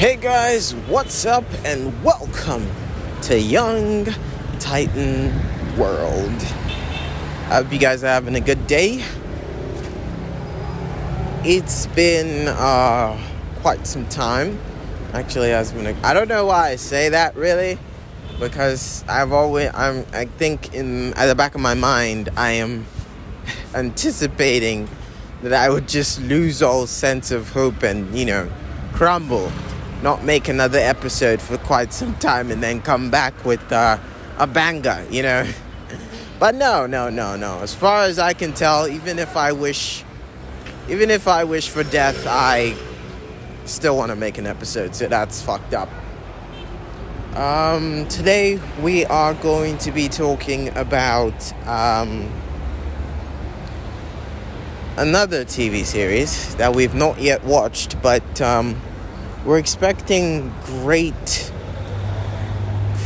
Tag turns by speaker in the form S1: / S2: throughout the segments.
S1: Hey guys, what's up and welcome to Young Titan World. I hope you guys are having a good day. It's been quite some time. Actually, I don't know why I say that really, because I think at the back of my mind I am anticipating that I would just lose all sense of hope and crumble, not make another episode for quite some time and then come back with a banger, But no. As far as I can tell, even if I wish for death, I still want to make an episode, so that's fucked up. Today we are going to be talking about another TV series that we've not yet watched, but we're expecting great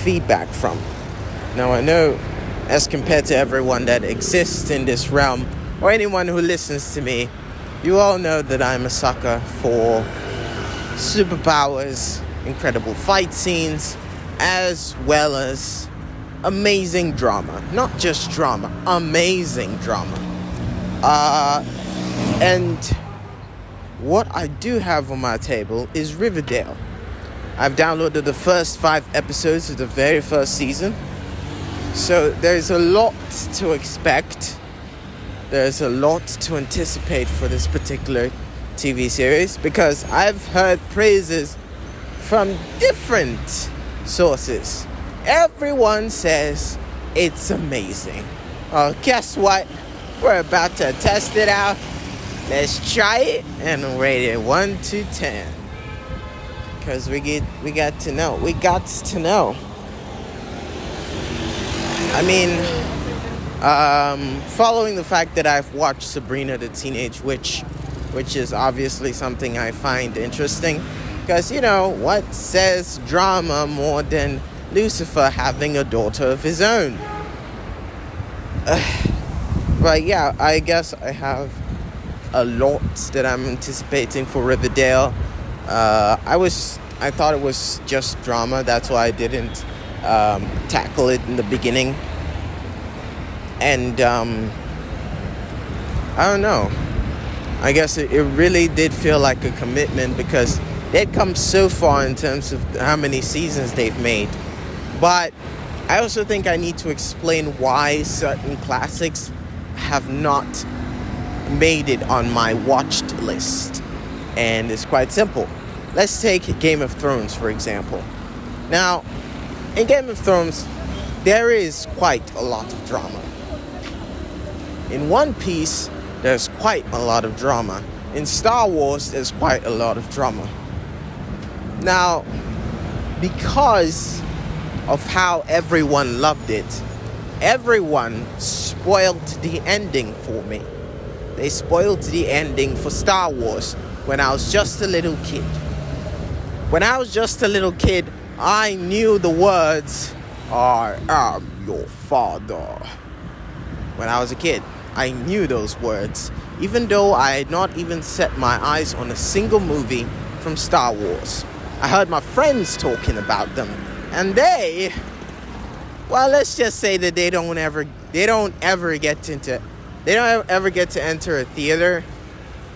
S1: feedback from. Now, I know, as compared to everyone that exists in this realm, or anyone who listens to me, you all know that I'm a sucker for superpowers, incredible fight scenes, as well as amazing drama. Not just drama, amazing drama. And what I do have on my table is Riverdale. I've downloaded the first 5 episodes of the very first season. So there's a lot to expect. There's a lot to anticipate for this particular TV series, because I've heard praises from different sources. Everyone says it's amazing. Well, guess what? We're about to test it out. Let's try it and rate it 1 to 10. Because we got to know. I mean, following the fact that I've watched Sabrina the Teenage Witch, which is obviously something I find interesting. Because, what says drama more than Lucifer having a daughter of his own? But yeah, I guess I have a lot that I'm anticipating for Riverdale. I thought it was just drama. That's why I didn't tackle it in the beginning. And I don't know. I guess it really did feel like a commitment, because they'd come so far in terms of how many seasons they've made. But I also think I need to explain why certain classics have not made it on my watched list. And it's quite simple. Let's take Game of Thrones, for example. Now, in Game of Thrones, there is quite a lot of drama. In One Piece, there's quite a lot of drama. In Star Wars, there's quite a lot of drama. Now, because of how everyone loved it, everyone spoiled the ending for me. They spoiled the ending for Star Wars when I was just a little kid. When I was just a little kid, I knew the words, "I am your father." When I was a kid, I knew those words, even though I had not even set my eyes on a single movie from Star Wars. I heard my friends talking about them, and let's just say that they don't ever get to enter a theater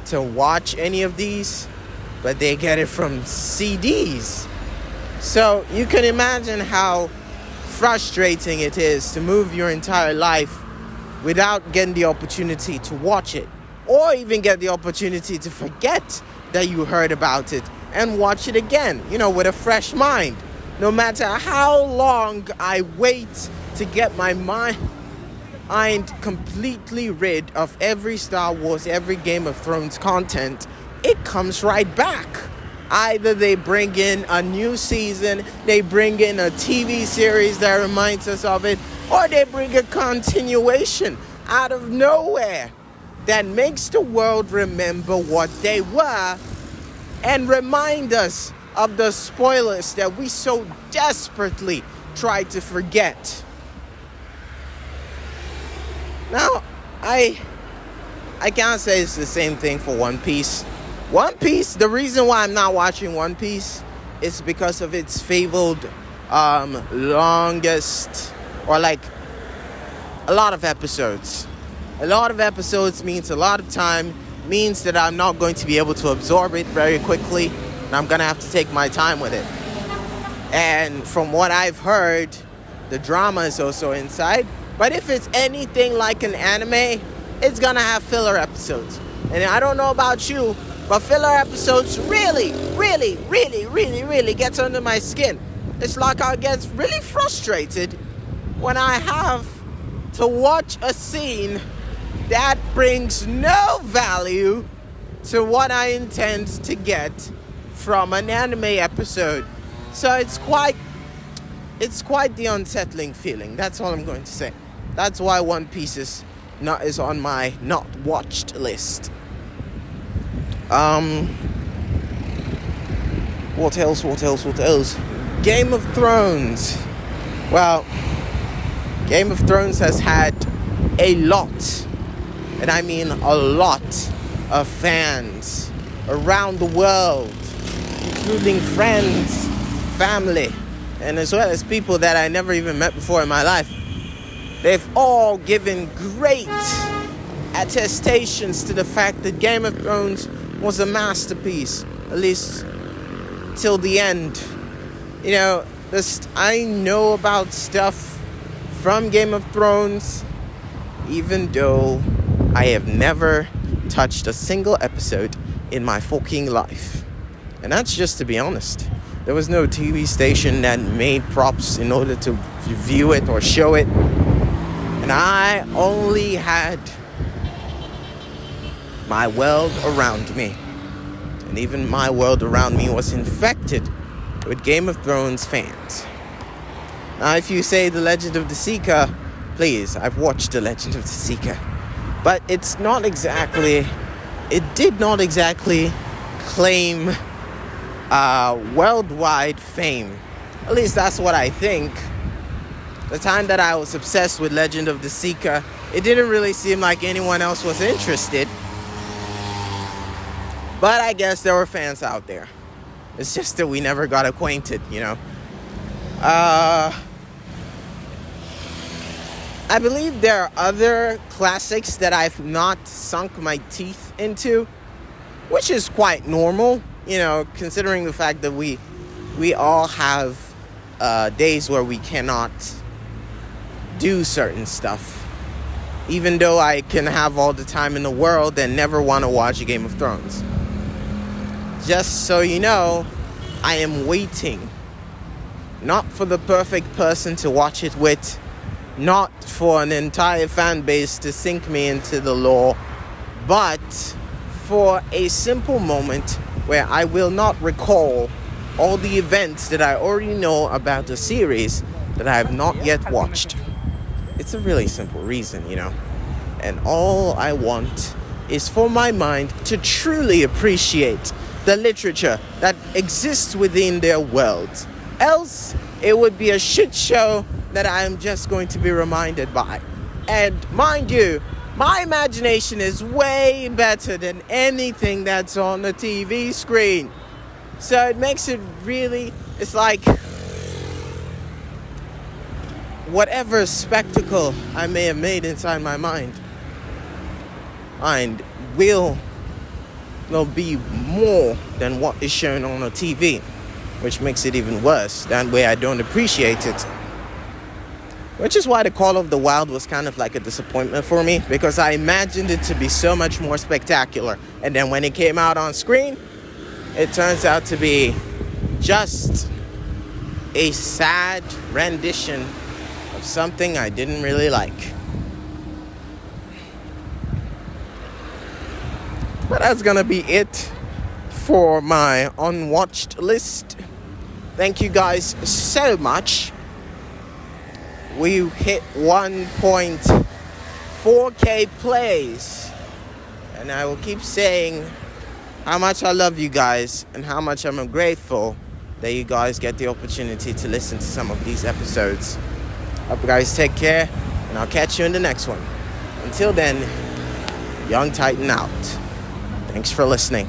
S1: to watch any of these, but they get it from CDs. So you can imagine how frustrating it is to move your entire life without getting the opportunity to watch it, or even get the opportunity to forget that you heard about it and watch it again, with a fresh mind. No matter how long I wait to get my mind completely rid of every Star Wars, every Game of Thrones content, it comes right back. Either they bring in a new season, they bring in a TV series that reminds us of it, or they bring a continuation out of nowhere that makes the world remember what they were and remind us of the spoilers that we so desperately try to forget. Now, I can't say it's the same thing for One Piece. One Piece, the reason why I'm not watching One Piece is because of its fabled longest, or like a lot of episodes. A lot of episodes means a lot of time, means that I'm not going to be able to absorb it very quickly, and I'm gonna have to take my time with it. And from what I've heard, the drama is also inside. But if it's anything like an anime, it's gonna have filler episodes. And I don't know about you, but filler episodes really gets under my skin. It's like I get really frustrated when I have to watch a scene that brings no value to what I intend to get from an anime episode. So it's quite the unsettling feeling. That's all I'm going to say. That's why One Piece is on my not watched list. What else? Game of Thrones. Well, Game of Thrones has had a lot, and I mean a lot, of fans around the world, including friends, family, and as well as people that I never even met before in my life. They've all given great attestations to the fact that Game of Thrones was a masterpiece, at least till the end. You know, I know about stuff from Game of Thrones, even though I have never touched a single episode in my fucking life. And that's just to be honest. There was no TV station that made props in order to view it or show it. And I only had my world around me. And even my world around me was infected with Game of Thrones fans. Now, if you say The Legend of the Seeker, please, I've watched The Legend of the Seeker. But it did not exactly claim worldwide fame. At least that's what I think. The time that I was obsessed with Legend of the Seeker, it didn't really seem like anyone else was interested. But I guess there were fans out there. It's just that we never got acquainted, you know. I believe there are other classics that I've not sunk my teeth into, which is quite normal, you know, considering the fact that we all have days where we cannot do certain stuff. Even though I can have all the time in the world and never want to watch a Game of Thrones. Just so you know, I am waiting. Not for the perfect person to watch it with. Not for an entire fan base to sink me into the lore. But for a simple moment where I will not recall all the events that I already know about the series that I have not yet watched. It's a really simple reason, you know. And all I want is for my mind to truly appreciate the literature that exists within their world. Else, it would be a shit show that I am just going to be reminded by. And mind you, my imagination is way better than anything that's on the TV screen. So it makes it really, it's like whatever spectacle I may have made inside my mind will be more than what is shown on the TV, which makes it even worse. That way I don't appreciate it. Which is why the Call of the Wild was kind of like a disappointment for me, because I imagined it to be so much more spectacular. And then when it came out on screen, it turns out to be just a sad rendition of something I didn't really like. But that's gonna be it for my unwatched list. Thank you guys so much. We hit 1.4k plays. And I will keep saying how much I love you guys and how much I'm grateful that you guys get the opportunity to listen to some of these episodes. Hope you guys take care, and I'll catch you in the next one. Until then, Young Titan out. Thanks for listening.